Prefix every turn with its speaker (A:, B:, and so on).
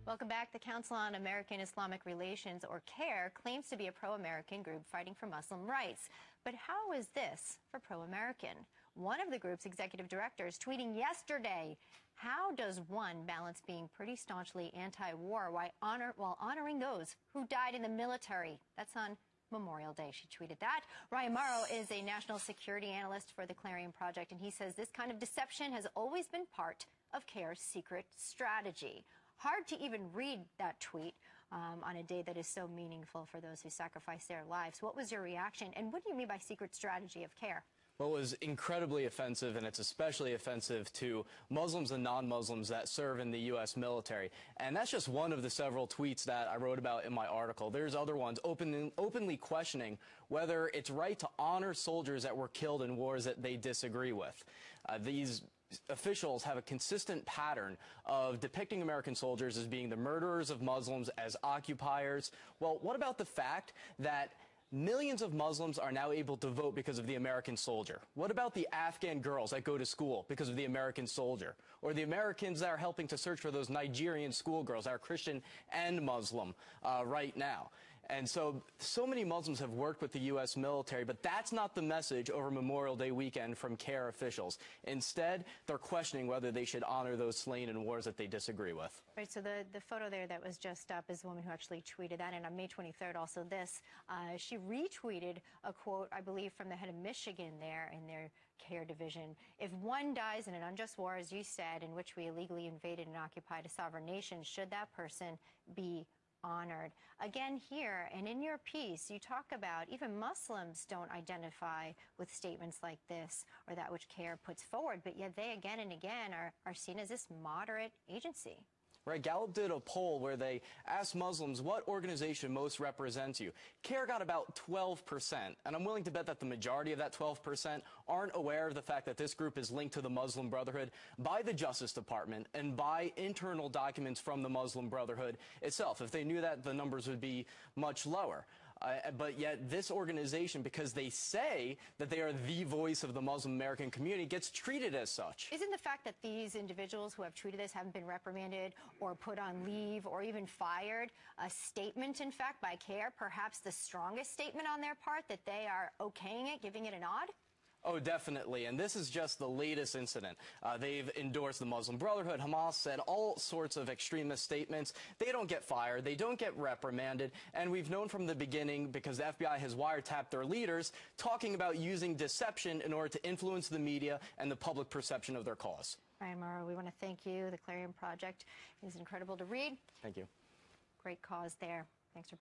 A: Welcome back. The Council on American Islamic Relations, or Cair, claims to be a pro-American group fighting for Muslim rights. But how is this for pro-American? One of the group's executive directors tweeting yesterday, how does one balance being pretty staunchly anti-war while honoring those who died in the military? That's on Memorial Day. She tweeted that. Ryan Morrow is a national security analyst for the Clarion Project, and he says this kind of deception has always been part of Cair's secret strategy. Hard to even read that tweet on a day that is so meaningful for those who sacrifice their lives. What was your reaction, and what do you mean by secret strategy of Cair?
B: Well, it was incredibly offensive, and it's especially offensive to Muslims and non-Muslims that serve in the U.S. military. And that's just one of the several tweets that I wrote about in my article. There's other ones openly questioning whether it's right to honor soldiers that were killed in wars that they disagree with. These officials have a consistent pattern of depicting American soldiers as being the murderers of Muslims, as occupiers. Well, what about the fact that millions of Muslims are now able to vote because of the American soldier? What about the Afghan girls that go to school because of the American soldier? Or the Americans that are helping to search for those Nigerian schoolgirls that are Christian and Muslim right now? And so many Muslims have worked with the U.S. military, but that's not the message over Memorial Day weekend from Cair officials. Instead, they're questioning whether they should honor those slain in wars that they disagree with.
A: Right, so the photo there that was just up is the woman who actually tweeted that, and on May 23rd, also this, she retweeted a quote, I believe, from the head of Michigan there in their Cair division. If one dies in an unjust war, as you said, in which we illegally invaded and occupied a sovereign nation, should that person be honored? Again, here and in your piece, you talk about even Muslims don't identify with statements like this or that which Cair puts forward, but yet they again and again are seen as this moderate agency.
B: Right, Gallup did a poll where they asked Muslims what organization most represents you. Cair got about 12%, and I'm willing to bet that the majority of that 12% aren't aware of the fact that this group is linked to the Muslim Brotherhood by the Justice Department and by internal documents from the Muslim Brotherhood itself. If they knew that, the numbers would be much lower. But yet this organization, because they say that they are the voice of the Muslim American community, gets treated as such.
A: Isn't the fact that these individuals who have tweeted this haven't been reprimanded or put on leave or even fired a statement, in fact, by Cair, perhaps the strongest statement on their part, that they are okaying it, giving it a nod?
B: Oh, definitely. And this is just the latest incident. They've endorsed the Muslim Brotherhood. Hamas said all sorts of extremist statements. They don't get fired. They don't get reprimanded. And we've known from the beginning, because the FBI has wiretapped their leaders, talking about using deception in order to influence the media and the public perception of their cause.
A: Ryan Morrow, we want to thank you. The Clarion Project is incredible to read.
B: Thank you.
A: Great cause there. Thanks for